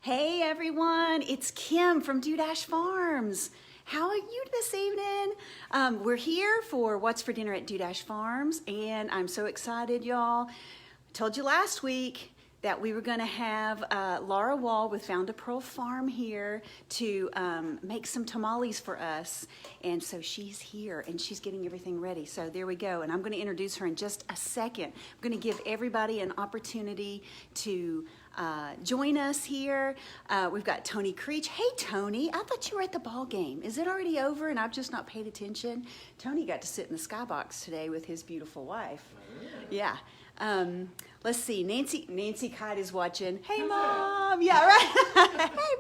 Hey everyone, it's Kim from Dudash Farms. How are you this evening? We're here for What's for Dinner at Dudash Farms, and I'm so excited, y'all. I told you last week that we were going to have Laura Wall with FoundaPearl Farm here to make some tamales for us. And so she's here and she's getting everything ready. So there we go. And I'm going to introduce her in just a second. I'm going to give everybody an opportunity to join us here. We've got Tony Creech. Hey, Tony, I thought you were at the ball game. Is it already over and I've just not paid attention? Tony got to sit in the skybox today with his beautiful wife. Yeah. Let's see, Nancy Kite is watching. Hey, Mom. Yeah, right. Hey,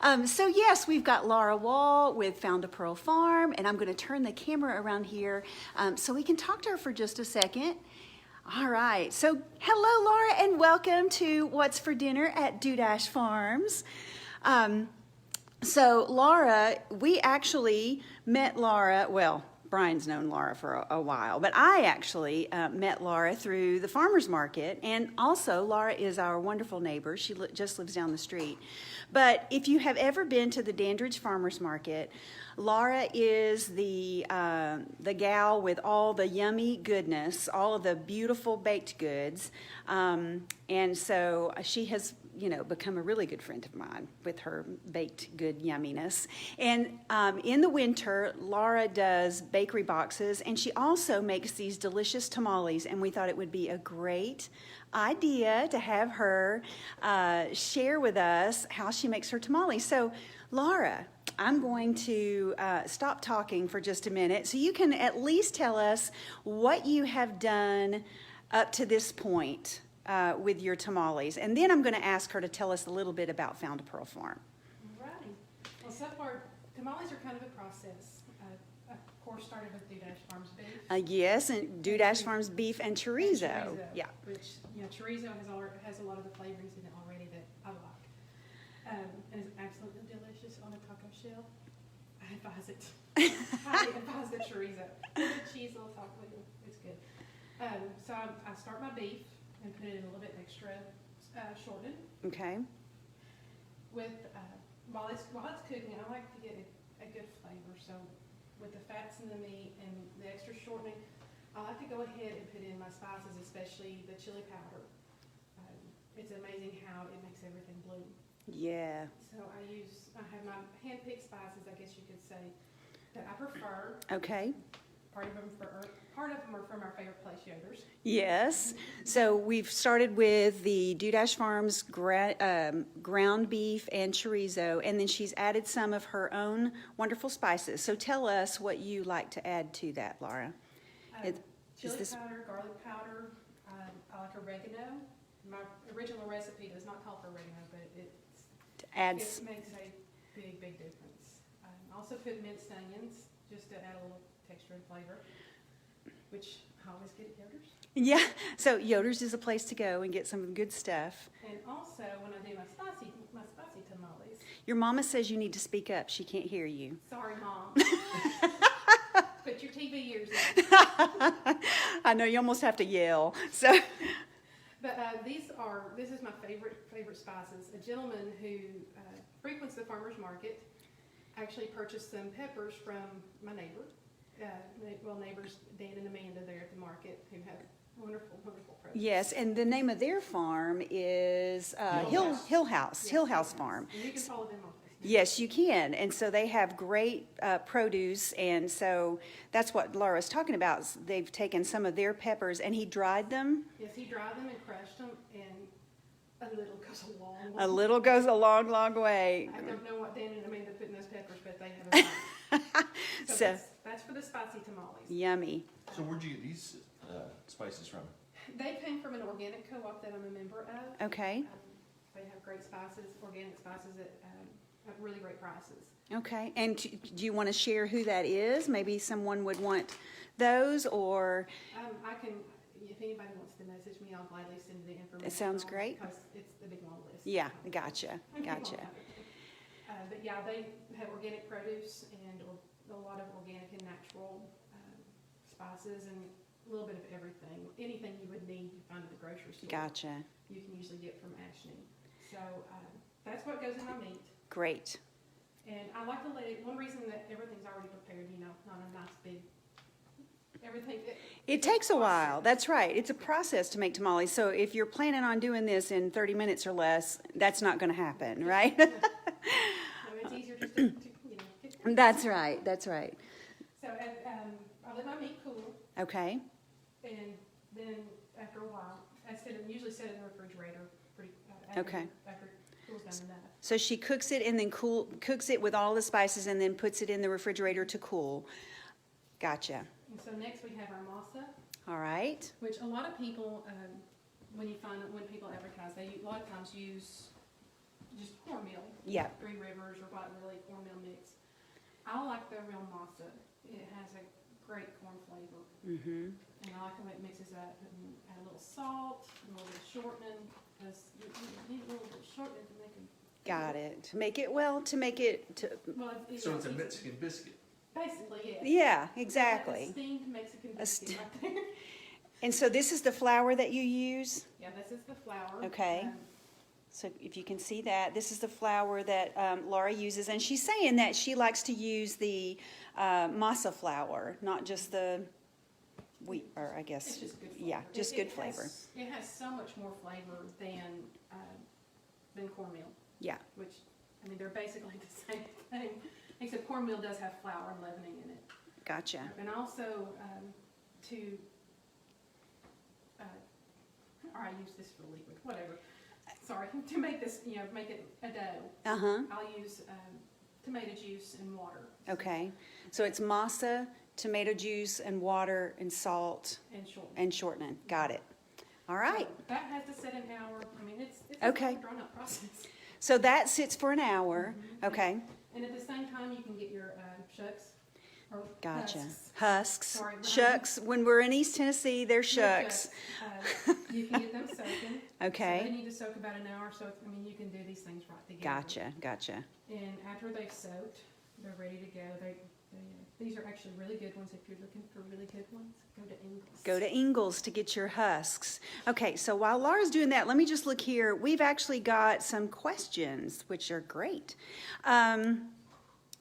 Mom. So yes, we've got Laura Wall with FoundaPearl Farm, and I'm going to turn the camera around here so we can talk to her for just a second. All right, so hello, Laura, and welcome to What's for Dinner at Dudash Farms. So Laura, we actually met Laura, well, Brian's known Laura for a while, but I actually met Laura through the farmer's market, and also Laura is our wonderful neighbor. She just lives down the street. But if you have ever been to the Dandridge Farmer's Market, Laura is the gal with all the yummy goodness, all of the beautiful baked goods, and so she has become a really good friend of mine with her baked good yumminess. And in the winter, Laura does bakery boxes, and she also makes these delicious tamales, and we thought it would be a great idea to have her share with us how she makes her tamales. So, Laura, I'm going to stop talking for just a minute so you can at least tell us what you have done up to this point with your tamales. And then I'm going to ask her to tell us a little bit about FoundaPearl Farm. Alrighty. Well, so far, tamales are kind of a process. Of course, started with Dudash Farms beef. Yes, and Dudash Farms beef and chorizo. Yeah. Which, chorizo has a lot of the flavorings in it already that I like. And it's absolutely delicious on a taco shell. I advise it. I advise the chorizo. The cheese on top of it. It's good. So I start my beef and put it in a little bit extra shortened. Okay. With while it's cooking, I like to get a good flavor. So with the fats in the meat and the extra shortening, I like to go ahead and put in my spices, especially the chili powder. It's amazing how it makes everything bloom. Yeah. So I have my hand-picked spices, I guess you could say, that I prefer. Okay. Part of them are from our favorite place, Yoder's. Yes. So we've started with the Dudash Farms ground beef and chorizo, and then she's added some of her own wonderful spices. So tell us what you like to add to that, Laura. Chili powder, garlic powder. I like oregano. My original recipe does not call for oregano, but it makes a big difference. I also put minced onions just to add a little texture and flavor, which I always get at Yoder's. Yeah, so Yoder's is a place to go and get some good stuff. And also, when I do my spicy tamales. Your mama says you need to speak up. She can't hear you. Sorry, Mom. Put your TV ears in. I know, you almost have to yell. So. But this is my favorite spices. A gentleman who frequents the farmer's market actually purchased some peppers from my neighbor. Neighbors Dan and Amanda there at the market who have wonderful produce. Yes, and the name of their farm is Hill House Farm. And you can follow them on Facebook. Yes, you can. And so they have great produce, and so that's what Laura's talking about. They've taken some of their peppers, and he dried them. Yes, he dried them and crushed them, and a little goes a long way. A little goes a long, long way. I don't know what Dan and Amanda put in those peppers, but they have a So that's for the spicy tamales. Yummy. So where'd you get these spices from? They came from an organic co-op that I'm a member of. Okay. They have great spices, organic spices at really great prices. Okay. And do you want to share who that is? Maybe someone would want those, or? I can, if anybody wants to message me, I'll gladly send the information. It sounds great. Because it's the big long list. Yeah, gotcha. But yeah, they have organic produce and a lot of organic and natural spices and a little bit of everything. Anything you would need, you find at the grocery store. Gotcha. You can usually get from Ashney. So that's what goes in my meat. Great. And I like to let it, one reason that everything's already prepared, you know, not a nice big, everything. It takes a while. That's right. It's a process to make tamales. So if you're planning on doing this in 30 minutes or less, that's not going to happen, right? No, it's easier just to you know. That's right. That's right. So I let my meat cool, Okay. and then after a while, usually set it in the refrigerator Okay. after it cools down enough. So she cooks it and then cooks it with all the spices and then puts it in the refrigerator to cool. Gotcha. And so next we have our masa, All right. which a lot of people, when people advertise, they a lot of times use just cornmeal. Yeah. Three Rivers or White Lily cornmeal mix. I like the real masa. It has a great corn flavor. Mm-hmm. And I like the way it mixes up and add a little salt, a little bit of shortening, because you need a little bit of shortening to make it. Got it. To make it, well, to make it, to, Well, So it's a Mexican biscuit. Basically, yes. yeah, A exactly. steamed Mexican biscuit right there. And so this is the flour that you use? Yeah, this is the flour. Okay. So if you can see that, this is the flour that Laura uses. And she's saying that she likes to use the masa flour, not just the wheat, or I guess. It's just good flavor. Yeah, just good flavor. It has so much more flavor than cornmeal, Yeah, which, I mean, they're basically the same thing, except cornmeal does have flour and leavening in it. gotcha. And also or I use this for liquid, whatever. Sorry, to make this, make it a dough. Uh-huh. I'll use tomato juice and water. Okay. So it's masa, tomato juice, and water, and salt, And shorten. and shortening. Got it. All right. So that has to set an hour. I mean, it's Okay. a drawn out process. So that sits for an hour. Mhm. Okay. And at the same time, you can get your shucks. Or Gotcha. husks. Husks. Sorry, Ryan. Shucks. When we're in East Tennessee, they're Your shucks. You can get them soaking. Okay. So they need to soak about an hour. So, I mean, you can do these things right together. Gotcha. Gotcha. And after they've soaked, they're ready to go. These are actually really good ones. If you're looking for really good ones, go to Ingles. Go to Ingles to get your husks. Okay, so while Laura's doing that, let me just look here. We've actually got some questions, which are great.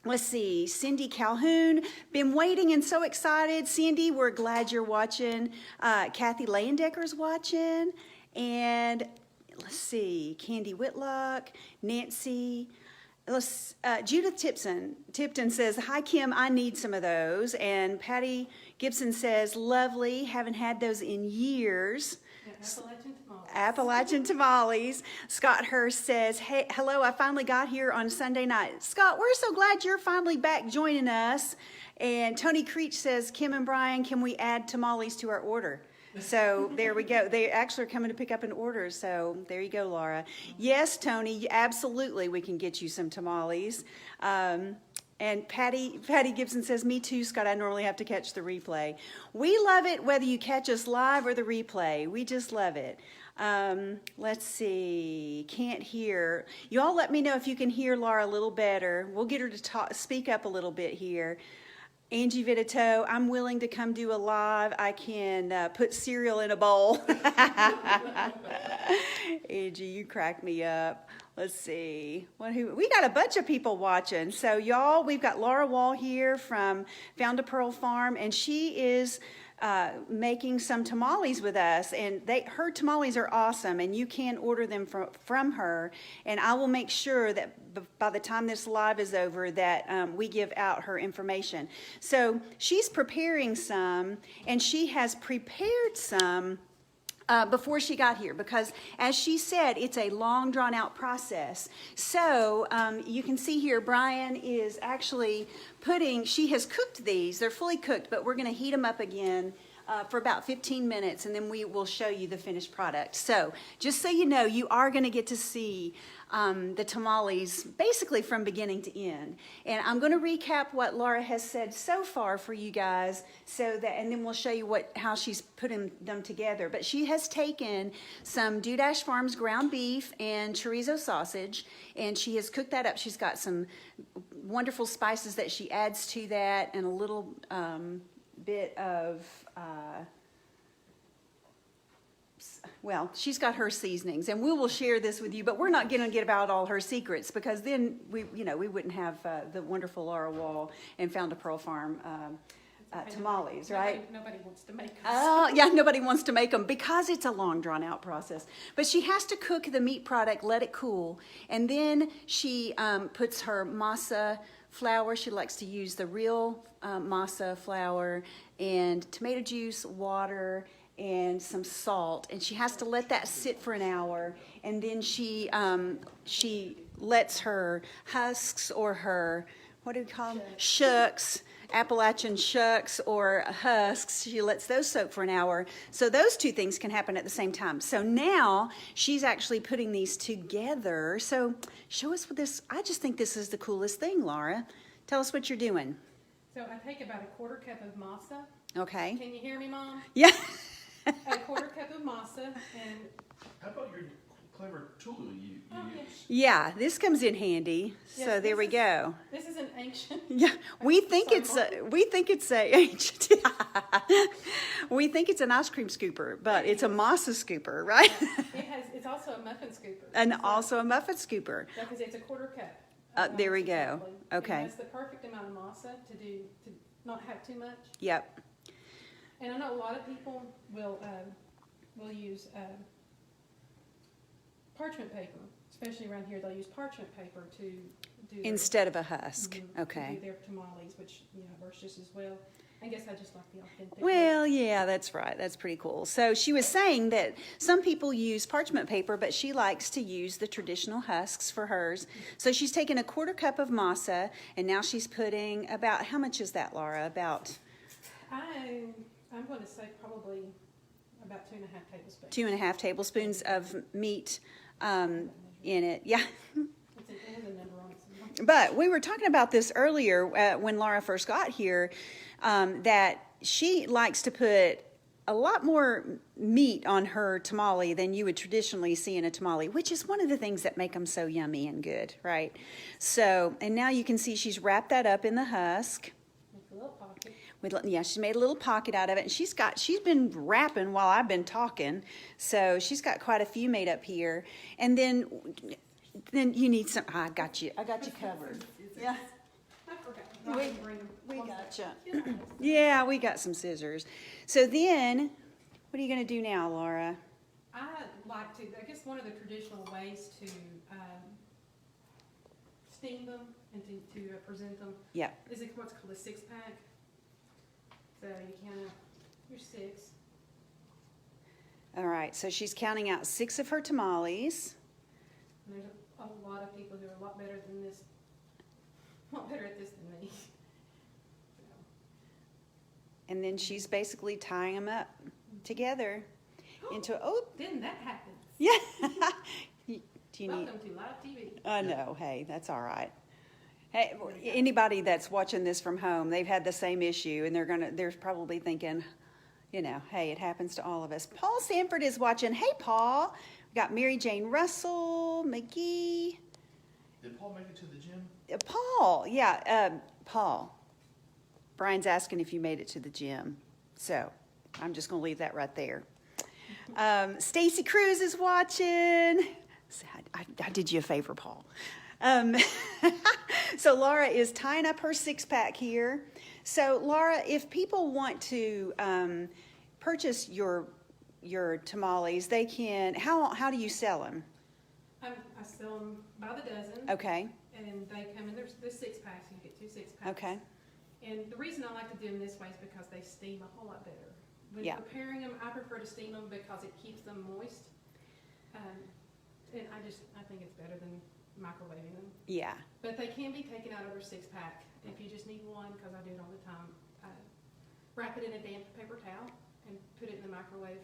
Let's see, Cindy Calhoun, been waiting and so excited. Cindy, we're glad you're watching. Kathy Leyendecker watching. And let's see, Candy Whitlock, Nancy. Judith Tipton says, hi, Kim, I need some of those. And Patty Gibson says, lovely, haven't had those in years. Yeah, Appalachian Tamales. Appalachian Tamales. Scott Hurst says, hey, hello, I finally got here on Sunday night. Scott, we're so glad you're finally back joining us. And Tony Creech says, Kim and Brian, can we add tamales to our order? So there we go. They actually are coming to pick up an order. So there you go, Laura. Yes, Tony, absolutely, we can get you some tamales. And Patty Gibson says, me too, Scott, I normally have to catch the replay. We love it whether you catch us live or the replay. We just love it. Let's see, can't hear. You all let me know if you can hear Laura a little better. We'll get her to speak up a little bit here. Angie Vitito, I'm willing to come do a live. I can put cereal in a bowl. Angie, you crack me up. Let's see. We got a bunch of people watching. So y'all, we've got Laura Wall here from FoundaPearl Farm, and she is making some tamales with us, and her tamales are awesome, and you can order them from her, and I will make sure that by the time this live is over that we give out her information. So she's preparing some, and she has prepared some before she got here, because as she said, it's a long drawn out process. So you can see here, Brian is actually she has cooked these, they're fully cooked, but we're gonna heat them up again for about 15 minutes, and then we will show you the finished product. So just so you know, you are gonna get to see the tamales basically from beginning to end. And I'm going to recap what Laura has said so far for you guys, and then we'll show you how she's putting them together. But she has taken some Dudash Farms ground beef and chorizo sausage, and she has cooked that up. She's got some wonderful spices that she adds to that, and a little well, she's got her seasonings, and we will share this with you, but we're not going to get about all her secrets because then we wouldn't have the wonderful Laura Wall and FoundaPearl Farm tamales, right? Nobody wants to make them. Oh, yeah, nobody wants to make them because it's a long, drawn-out process. But she has to cook the meat product, let it cool, and then she puts her masa flour. She likes to use the real masa flour and tomato juice, water, and some salt, and she has to let that sit for an hour, and then she lets her husks or her, what do we call them? Shucks. Appalachian shucks or husks, she lets those soak for an hour. So those two things can happen at the same time. So now she's actually putting these together. So show us what this, I just think this is the coolest thing, Laura. Tell us what you're doing. So I take about a quarter cup of masa. Okay. Can you hear me, Mom? Yeah. A quarter cup of masa, and How about your clever tool you use? Yeah, this comes in handy. Yes, So there we go. this is an ancient. Yeah, we think Sorry, it's Mom. we think it's we think it's an ice cream scooper, but it's a masa scooper, right? It's also a muffin scooper. And also a muffin scooper. Because it's a quarter cup. There we masa go. exactly. Okay. And that's the perfect amount of masa to not have too much. Yep. And I know a lot of people will use parchment paper, especially around here. They'll use parchment paper to do Instead of a husk. to Okay. do their tamales, which works just as well. I guess I just like the authentic. Well, yeah, that's right. That's pretty cool. So she was saying that some people use parchment paper, but she likes to use the traditional husks for hers. So she's taken a quarter cup of masa, and now she's putting about, how much is that, Laura? About I'm going to say probably about 2.5 tablespoons. 2.5 tablespoons of meat in it. Yeah. It has a number on it somewhere. But we were talking about this earlier when Laura first got here, that she likes to put a lot more meat on her tamale than you would traditionally see in a tamale, which is one of the things that make them so yummy and good, right? So, and now you can see she's wrapped that up in the husk. With a little pocket. Yeah, she made a little pocket out of it, and she's been wrapping while I've been talking, so she's got quite a few made up here. And then you need some. I got you covered. Yeah, I forgot. I didn't bring them. we One got second. you. Yeah, we got some scissors. So then, what are you going to do now, Laura? I like to, I guess one of the traditional ways to steam them and to present them Yeah. is what's called a 6-pack. So you count out your 6. All right. So she's counting out 6 of her tamales. And there's a lot of people who are a lot better than this, a lot better at this than me. So, And then she's basically tying them up together into, then that happens. yeah. Do you need, Welcome to live TV. I know, hey, that's all right. Hey, anybody that's watching this from home, they've had the same issue, and they're probably thinking, hey, it happens to all of us. Paul Sanford is watching. Hey, Paul. We got Mary Jane Russell, McGee. Did Paul make it to the gym? Paul, yeah, Paul. Brian's asking if you made it to the gym, so I'm just going to leave that right there. Stacy Cruz is watching. I did you a favor, Paul. So Laura is tying up her 6-pack here. So Laura, if people want to purchase your tamales, they can. How do you sell them? I sell them by the dozen. Okay. And they come in, there's 6-packs, you get 2 6-packs. Okay. And the reason I like to do them this way is because they steam a whole lot better. When Yeah. preparing them, I prefer to steam them because it keeps them moist. And I think it's better than microwaving them. Yeah. But they can be taken out of their 6-pack. If you just need one, because I do it all the time, wrap it in a damp paper towel and put it in the microwave.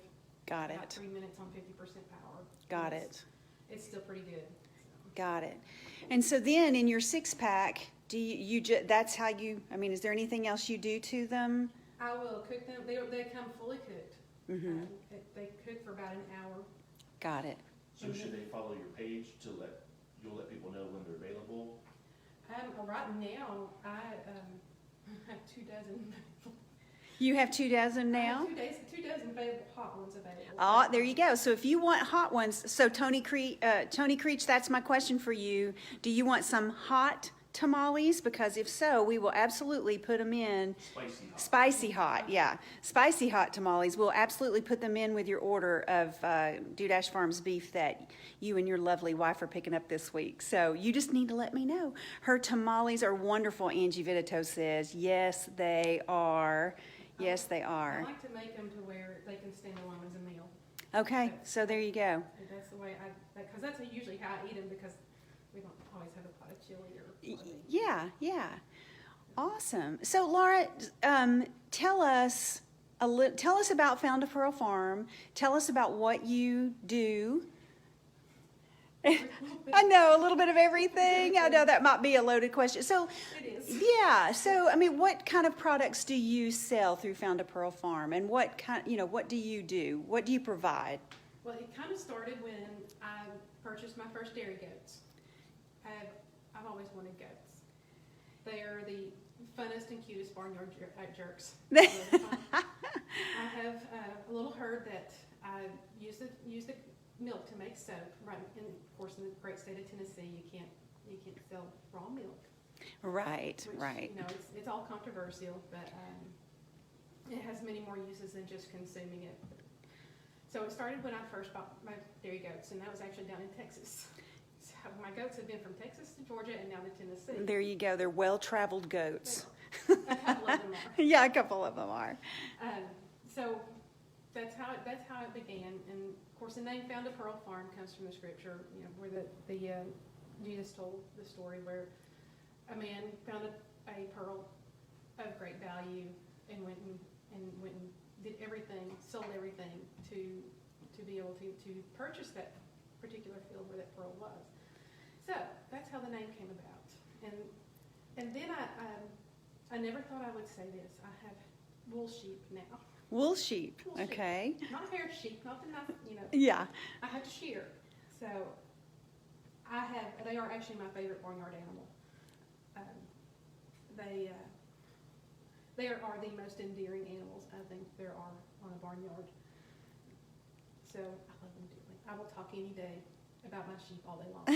Got About it. 3 minutes on 50% power. Got And it. It's still pretty good. Got it. And so then in your 6-pack, do you that's how you, is there anything else you do to them? I will cook them. They come fully cooked. Mm-hmm. They cook for about an hour. Got it. So should they follow your page you'll let people know when they're available? Right now, I have 2 dozen. You have 2 dozen I now? have 2 dozen available, hot ones available. Oh, there you go. So if you want hot ones, so Tony Creech, that's my question for you. Do you want some hot tamales? Because if so, we will absolutely put them in. Spicy hot. Spicy hot tamales. We'll absolutely put them in with your order of Dudash Farms beef that you and your lovely wife are picking up this week. So you just need to let me know. Her tamales are wonderful, Angie Vitito says. Yes, they are. Yes, they I are. like to make them to where they can stand alone as a meal. Okay, so there you go. That's the way because that's usually how I eat them, because we don't always have a pot of chili or something. Yeah. Awesome. So Laura, tell us about FoundaPearl Farm. Tell us about what you do. I know, a little bit of everything. I know that might be a loaded question. So, It is. yeah. So, I mean, what kind of products do you sell through FoundaPearl Farm, and what what do you do? What do you provide? Well, it kind of started when I purchased my first dairy goats. I've always wanted goats. They are the funnest and cutest barnyard jerks. I have a little herd that I use the milk to make soap. Right, and of course, in the great state of Tennessee, you can't sell raw milk. Right. Which, Right. You know, it's all controversial, but it has many more uses than just consuming it. So it started when I first bought my dairy goats, and that was actually down in Texas. So my goats have been from Texas to Georgia and now to Tennessee. There you go. They're well-traveled goats. A couple of them are. Yeah, a couple of them are. So that's how it began, and of course the name FoundaPearl Farm comes from the scripture, you know, where the Jesus told the story where a man found a pearl of great value and went and did everything, sold everything to be able to purchase that particular field where that pearl was. So that's how the name came about, and then I never thought I would say this. I have wool sheep now. Wool sheep. Wool sheep. Okay. Not hair sheep, not the nice, you know. Yeah. I have to shear. So they are actually my favorite barnyard animal. They are the most endearing animals I think there are on a barnyard. So I love them dearly. I will talk any day about my sheep all day long.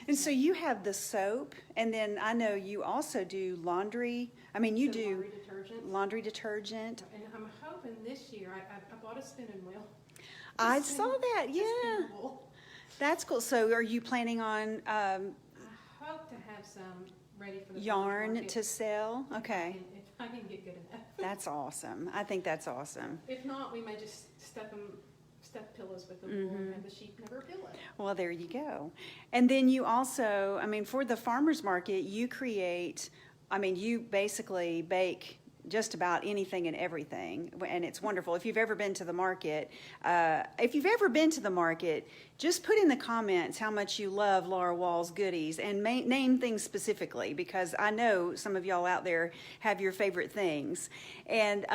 And so you have the soap, and then I know you also do laundry. I mean, you So do laundry detergent. laundry detergent. And I'm hoping this year, I bought a spinning wheel. I saw that, A yeah. spinning wheel. That's cool. So are you planning on I hope to have some ready for the yarn market to sell? Okay. If I can get good enough. That's awesome. I think that's awesome. If not, we may just stuff pillows with the wool and have the sheep never pillow. Well, there you go. And then you also, I mean, for the farmer's market, you basically bake just about anything and everything, and it's wonderful. If you've ever been to the market, just put in the comments how much you love Laura Wall's goodies, and name things specifically, because I know some of y'all out there have your favorite things. And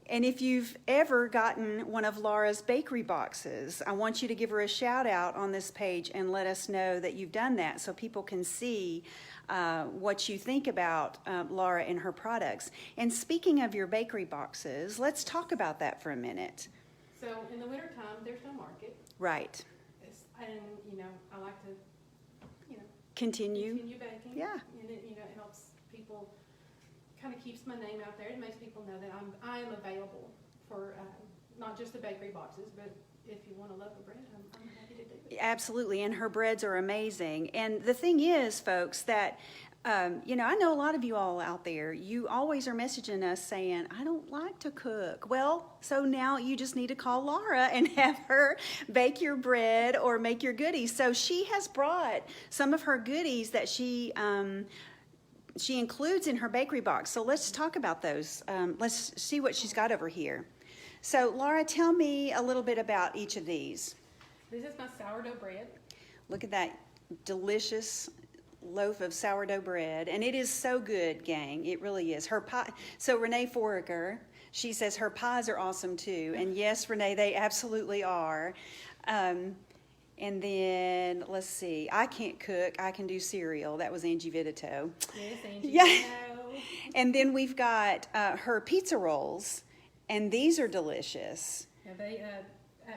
if you've ever gotten one of Laura's bakery boxes, I want you to give her a shout out on this page and let us know that you've done that, so people can see what you think about Laura and her products. And speaking of your bakery boxes, let's talk about that for a minute. So in the wintertime, there's no market. Right. And, you know, I like to, Continue baking. Yeah. And it, it helps people, kind of keeps my name out there. It makes people know that I am available for not just the bakery boxes, but if you want to love the bread, I'm happy to do it. Absolutely, and her breads are amazing. And the thing is, folks, that I know a lot of you all out there, you always are messaging us saying, I don't like to cook. Well, so now you just need to call Laura and have her bake your bread or make your goodies. So she has brought some of her goodies that she includes in her bakery box. So let's talk about those. Let's see what she's got over here. So Laura, tell me a little bit about each of these. This is my sourdough bread. Look at that delicious loaf of sourdough bread, and it is so good, gang. It really is. Her pie. So Renee Foraker, she says her pies are awesome too, and yes, Renee, they absolutely are. And then let's see. I can't cook. I can do cereal. That was Angie Vitito. Yes, Angie. Yeah. And then we've got her pizza rolls, and these are delicious. Yeah,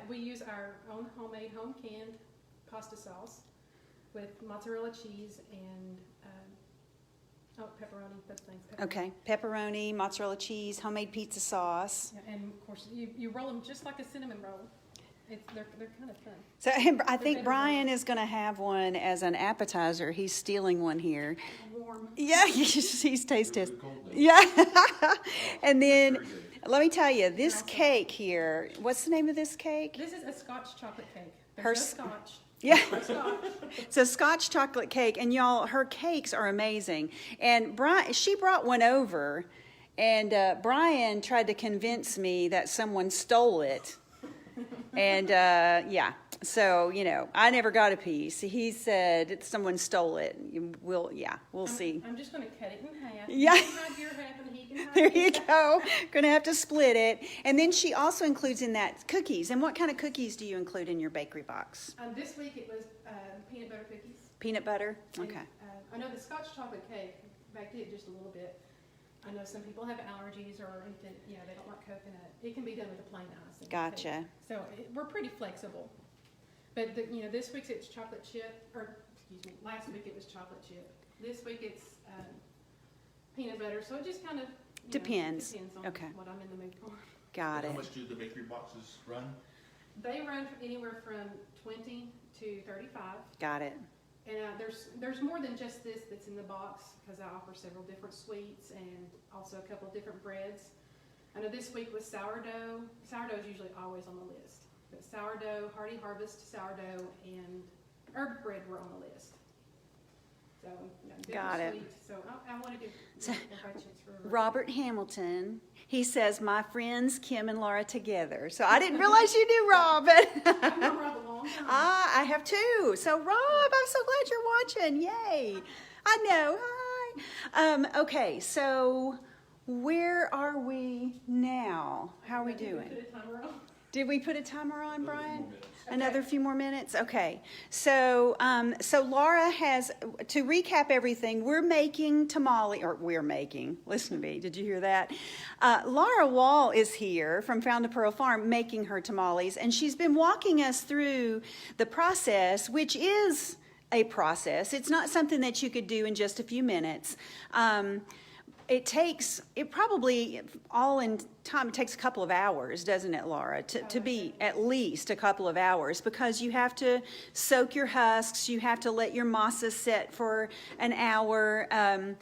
we use our own homemade, home-canned pasta sauce with mozzarella cheese and pepperoni, those things. Pepperoni. Okay, pepperoni, mozzarella cheese, homemade pizza sauce. Yeah, and of course, you roll them just like a cinnamon roll. They're kind of fun. So I think Brian is going to have one as an appetizer. He's stealing one here. Warm. Yeah, he's taste test. Yeah. And then let me tell you, this cake here, what's the name of this cake? This is a Scotch chocolate cake. Her There's no Scotch. Yeah. Scotch. It's a Scotch chocolate cake, and y'all, her cakes are amazing. And she brought one over, and Brian tried to convince me that someone stole it. And yeah, so I never got a piece. He said someone stole it. We'll see. I'm just going to cut it in half. Yeah. You can have your half and he can have There his you half. go. Gonna have to split it. And then she also includes in that cookies. And what kind of cookies do you include in your bakery box? This week it was peanut butter cookies. Peanut butter? And, Okay. I know the Scotch chocolate cake, baked it just a little bit. I know some people have allergies or anything, they don't like coconut. It can be done with a plain icing. Gotcha. So we're pretty flexible. But this week's it's chocolate chip, or excuse me, last week it was chocolate chip. This week it's peanut butter. So it just kind of Depends. on what I'm in the mood for. Got it. How much do the bakery boxes run? They run anywhere from 20 to 35. Got it. And there's more than just this that's in the box, because I offer several different sweets and also a couple of different breads. I know this week was sourdough. Sourdough is usually always on the list. But sourdough, Hardy Harvest sourdough, and herb bread were on the list. So, Got it. sweet. So I want to give So, everybody a chance for Robert Hamilton, he says, my friends Kim and Laura together. So I didn't realize you knew Robert. I've known Rob a long time. I have too. So Rob, I'm so glad you're watching. Yay. I know. Hi. Okay, so where are we now? How are we doing? Put a timer on. Did we put a timer on, Brian? minutes. Another few more minutes? Okay. So Laura has, to recap everything, we're making, listen to me, did you hear that? Laura Wall is here from FoundaPearl Farm making her tamales, and she's been walking us through the process, which is a process. It's not something that you could do in just a few minutes. It takes a couple of hours, doesn't it, Laura, to be at least a couple of hours, because you have to soak your husks, you have to let your masa set for an hour, and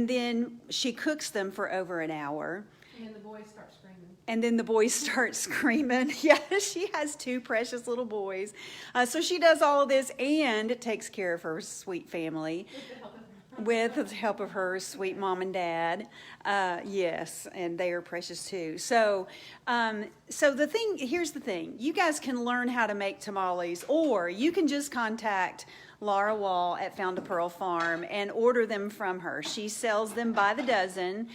then she cooks them for over an hour. And then the boys start screaming. And then the boys start screaming. Yeah, she has two precious little boys. So she does all of this and takes care of her sweet family. With the help of her sweet mom and dad, yes, and they are precious too. So here's the thing: you guys can learn how to make tamales, or you can just contact Laura Wall at FoundaPearl Farm and order them from her. She sells them by the dozen.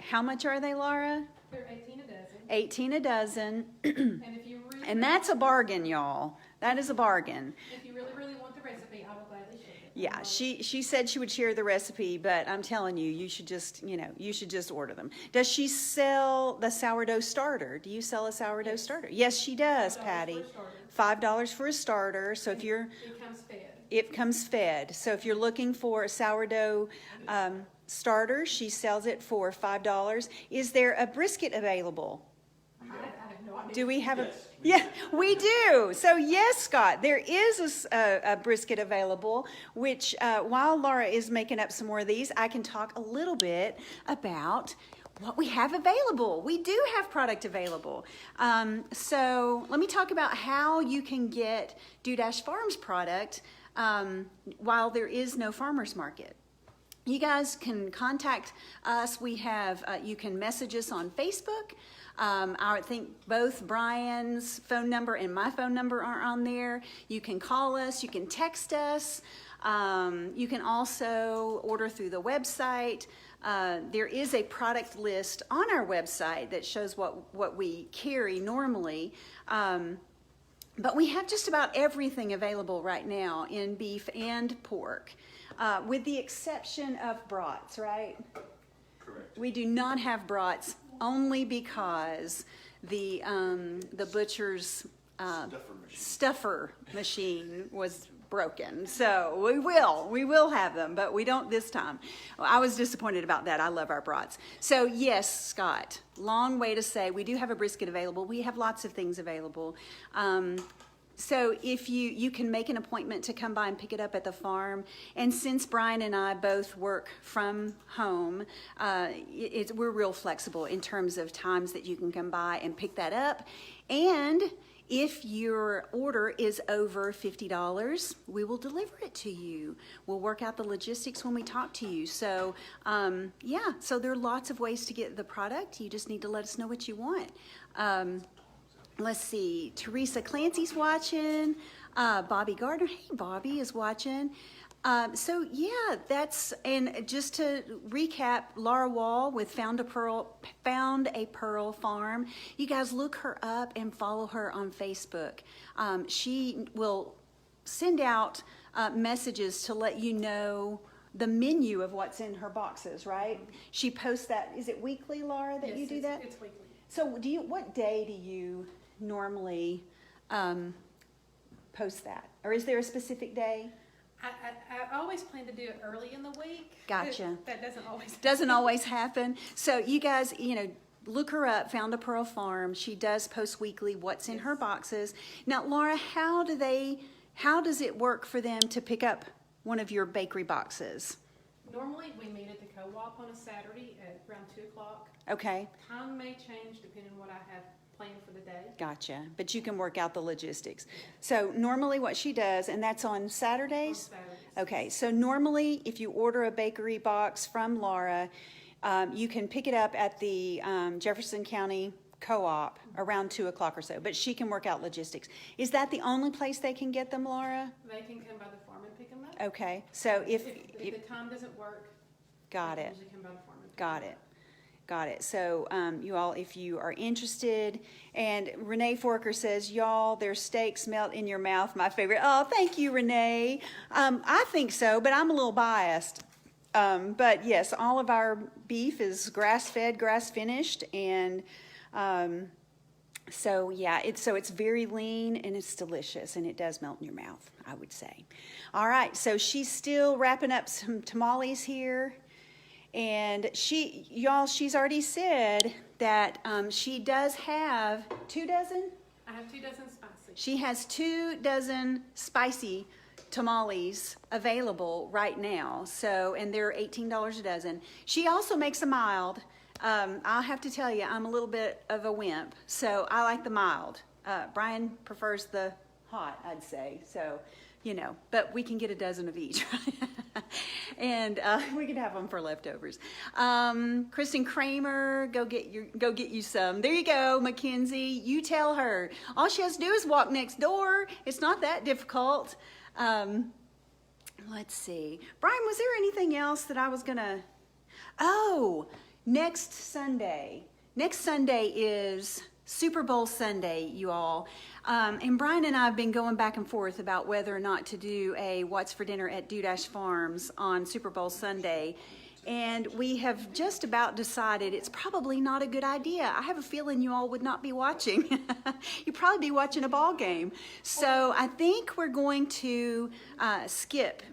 How much are they, Laura? They're 18 a dozen. 18 a dozen, And if you really, and that's a bargain, y'all. That is a bargain. if you really want the recipe, I will gladly share it. Yeah, she said she would share the recipe, but I'm telling you, you should just order them. Does she sell the sourdough starter? Do you sell a sourdough starter? Yes, she does, $5 Patty. for a $5 for a starter. So if you're, It comes fed. it comes fed. So if you're looking for a sourdough starter, she sells it for $5. Is there a brisket available? I have no idea. Do we have Yes, a? Yeah, we do. So yes, Scott, there is a brisket available, which while Laura is making up some more of these, I can talk a little bit about what we have available. We do have product available. So let me talk about how you can get Dudash Farms product while there is no farmer's market. You guys can contact us. We have, you can message us on Facebook. I think both Brian's phone number and my phone number are on there. You can call us, you can text us. You can also order through the website. There is a product list on our website that shows what we carry normally. But we have just about everything available right now in beef and pork, with the exception of brats, right? Correct. We do not have brats only because the butcher's stuffer machine was broken. So we will have them, but we don't this time. I was disappointed about that. I love our brats. So yes, Scott, long way to say we do have a brisket available. We have lots of things available. So if you can make an appointment to come by and pick it up at the farm, and since Brian and I both work from home, we're real flexible in terms of times that you can come by and pick that up. And if your order is over $50, we will deliver it to you. We'll work out the logistics when we talk to you. So yeah, so there are lots of ways to get the product. You just need to let us know what you want. Let's see, Teresa Clancy's watching, Bobby Gardner, hey, Bobby is watching. So yeah, and just to recap, Laura Wall with Found a Pearl Farm. You guys look her up and follow her on Facebook. She will send out messages to let you know the menu of what's in her boxes, right? She posts that, is it weekly, Laura, that you do that? It's weekly. So what day do you normally post that? Or is there a specific day? I always plan to do it early in the week. Gotcha. That doesn't always happen. Doesn't always happen. So you guys, look her up, Found a Pearl Farm. She does post weekly what's in her boxes. Now, Laura, how does it work for them to pick up one of your bakery boxes? Normally, we meet at the co-op on a Saturday at around 2 o'clock. Okay. Time may change depending on what I have planned for the day. Gotcha. But you can work out the logistics. So normally what she does, and that's on Saturdays? On Saturdays. Okay. So normally if you order a bakery box from Laura, you can pick it up at the Jefferson County Co-op around 2 o'clock or so, but she can work out logistics. Is that the only place they can get them, Laura? They can come by the farm and pick them up. Okay. So if the time doesn't work, got they it. usually come by the farm and pick Got them it. up. Got it. So you all, if you are interested, and Renee Forker says, y'all, their steaks melt in your mouth, my favorite. Oh, thank you, Renee. I think so, but I'm a little biased. But yes, all of our beef is grass-fed, grass-finished, and so yeah, it's very lean and it's delicious, and it does melt in your mouth, I would say. All right, so she's still wrapping up some tamales here. And she's already said that she does have 2 dozen? I have 2 dozen spicy. She has 2 dozen spicy tamales available right now. So, and they're $18 a dozen. She also makes a mild. I'll have to tell you, I'm a little bit of a wimp, so I like the mild. Brian prefers the hot, I'd say. So, but we can get a dozen of each, and we can have them for leftovers. Kristen Kramer, go get you some. There you go, Mackenzie. You tell her. All she has to do is walk next door. It's not that difficult. Let's see, Brian. Was there anything else that I was gonna? Oh, next Sunday. Next Sunday is Super Bowl Sunday, you all. And Brian and I have been going back and forth about whether or not to do a What's for Dinner at Dudash Farms on Super Bowl Sunday. And we have just about decided it's probably not a good idea. I have a feeling you all would not be watching. You'd probably be watching a ball game. So I think we're going to skip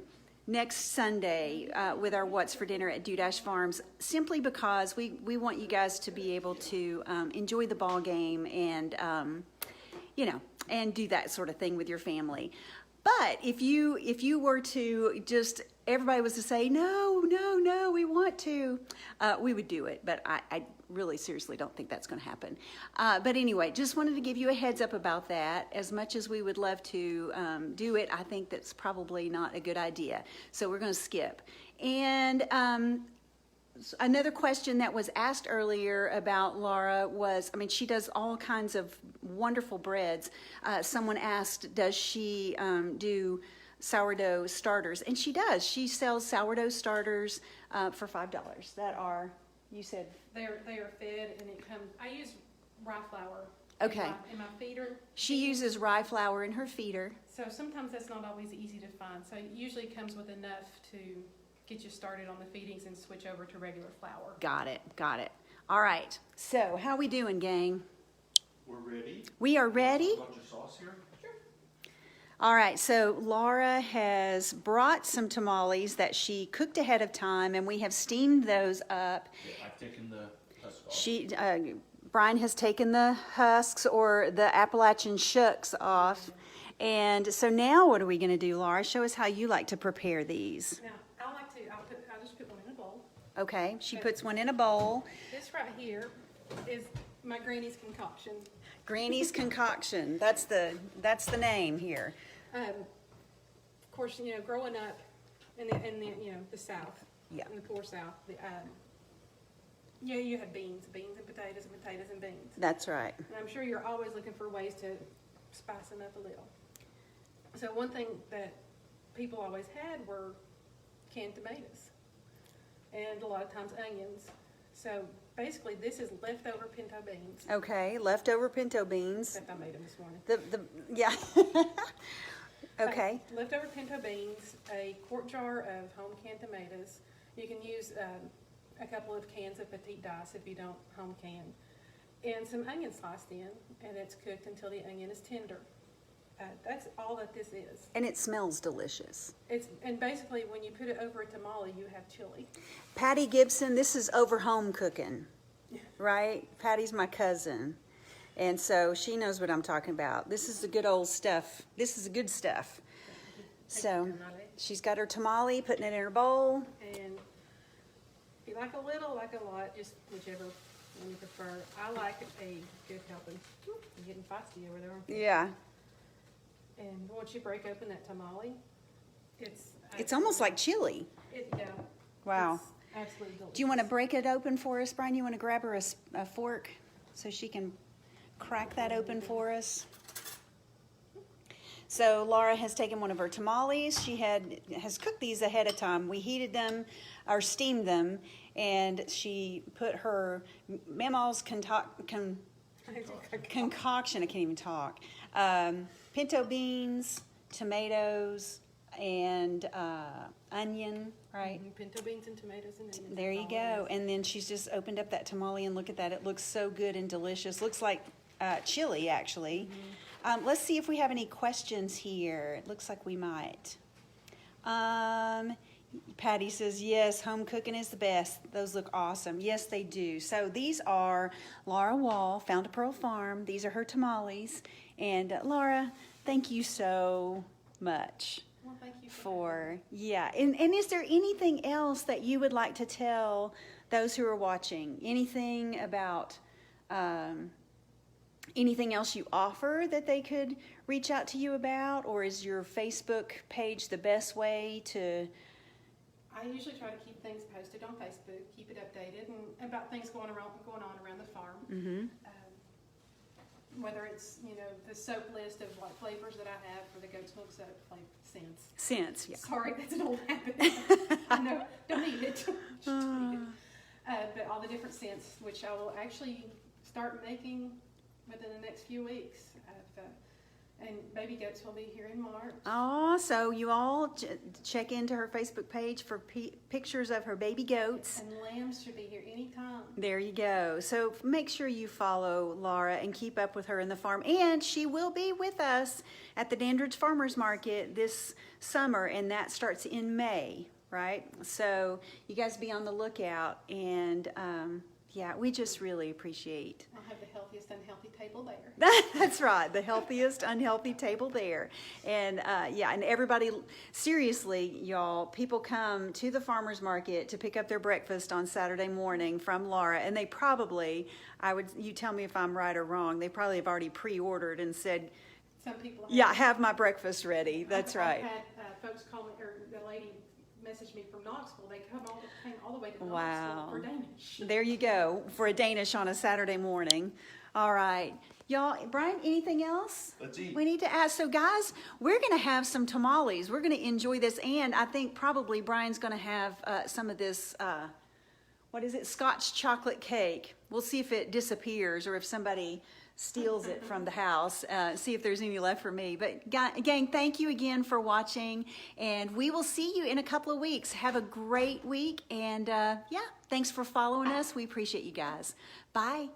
next Sunday with our What's for Dinner at Dudash Farms, simply because we want you guys to be able to enjoy the ball game and and do that sort of thing with your family. But if you were to just, everybody was to say, no, we want to, we would do it. But I really seriously don't think that's going to happen. But anyway, just wanted to give you a heads up about that. As much as we would love to do it, I think that's probably not a good idea. So we're going to skip. And another question that was asked earlier about Laura was, she does all kinds of wonderful breads. Someone asked, does she do sourdough starters? And she does. She sells sourdough starters for $5 that are, you said? They are fed, and it comes, I use rye flour. Okay. In my feeder. She uses rye flour in her feeder. So sometimes that's not always easy to find. So it usually comes with enough to get you started on the feedings and switch over to regular flour. Got it, got it. All right, so how we doing, gang? We're ready. We are ready? You want your sauce here? All right, so Laura has brought some tamales that she cooked ahead of time, and we have steamed those up. Yeah, I've taken the husk off. Brian has taken the husks or the Appalachian shucks off. And so now what are we gonna do, Laura? Show us how you like to prepare these. Now, I'll just put one in a bowl. Okay, she puts one in a bowl. This right here is my granny's concoction. Granny's concoction, that's the name here. Of course, you know, growing up in the South, Yeah. in the poor South, you had beans and potatoes and potatoes and beans. That's right. And I'm sure you're always looking for ways to spice them up a little. So one thing that people always had were canned tomatoes and a lot of times onions. So basically this is leftover pinto beans. Okay, leftover pinto beans. Except I made them this morning. Yeah. Okay. Leftover pinto beans, a quart jar of home canned tomatoes. You can use a couple of cans of petite dice if you don't home can. And some onion sliced in, and it's cooked until the onion is tender. That's all that this is. And it smells delicious. And basically when you put it over a tamale, you have chili. Patty Gibson, this is over home cooking, right? Patty's my cousin. And so she knows what I'm talking about. This is the good old stuff. This is the good stuff. So she's got her tamale, putting it in her bowl. And if you like a little, like a lot, just whichever one you prefer. I like a good helping. You're getting feisty over there, aren't you? Yeah. And once you break open that tamale, It's almost like chili. Yeah. Wow. It's absolutely delicious. Do you want to break it open for us, Brian? You want to grab her a fork so she can crack that open for us? So Laura has taken one of her tamales. She has cooked these ahead of time. We heated them or steamed them, and she put her Mama's concoction. I can't even talk. Pinto beans, tomatoes, and onion, right? Pinto beans and tomatoes and onions. There you go. And then she's just opened up that tamale, and look at that. It looks so good and delicious. Looks like chili, actually. Let's see if we have any questions here. It looks like we might. Patty says, yes, home cooking is the best. Those look awesome. Yes, they do. So these are Laura Wall, FoundaPearl Farm. These are her tamales. And Laura, thank you so much. Well, thank you And is there anything else that you would like to tell those who are watching? Anything about anything else you offer that they could reach out to you about? Or is your Facebook page the best way to... I usually try to keep things posted on Facebook, keep it updated, and about things going on around the farm. Mm-hmm. Whether it's, the soap list of like flavors that I have for the goat's milk soap, Scents, yeah. Sorry, that's an old habit. I know, don't eat it. Don't eat it. But all the different scents, which I will actually start making within the next few weeks. And baby goats will be here in March. Oh, so you all check into her Facebook page for pictures of her baby goats. And lambs should be here anytime. There you go. So make sure you follow Laura and keep up with her in the farm. And she will be with us at the Dandridge Farmers Market this summer, and that starts in May, right? So you guys be on the lookout. And yeah, we just really appreciate. I'll have the healthiest unhealthy table there. That's right, the healthiest unhealthy table there. And yeah, and everybody, seriously, y'all, people come to the farmer's market to pick up their breakfast on Saturday morning from Laura, and they probably, you tell me if I'm right or wrong, they probably have already pre-ordered and said, some people yeah, have my breakfast ready. That's right. I've had folks call me, or the lady messaged me from Knoxville. They came all the way to Wow. Knoxville for Danish. There you go, for a Danish on a Saturday morning. All right. Y'all, Brian, anything else? Let's eat. We need to ask. So, guys, we're going to have some tamales. We're going to enjoy this, and I think probably Brian's going to have some of this, what is it, Scotch chocolate cake. We'll see if it disappears or if somebody steals it from the house. See if there's any left for me. But gang, thank you again for watching, and we will see you in a couple of weeks. Have a great week, and yeah, thanks for following us. We appreciate you guys. Bye.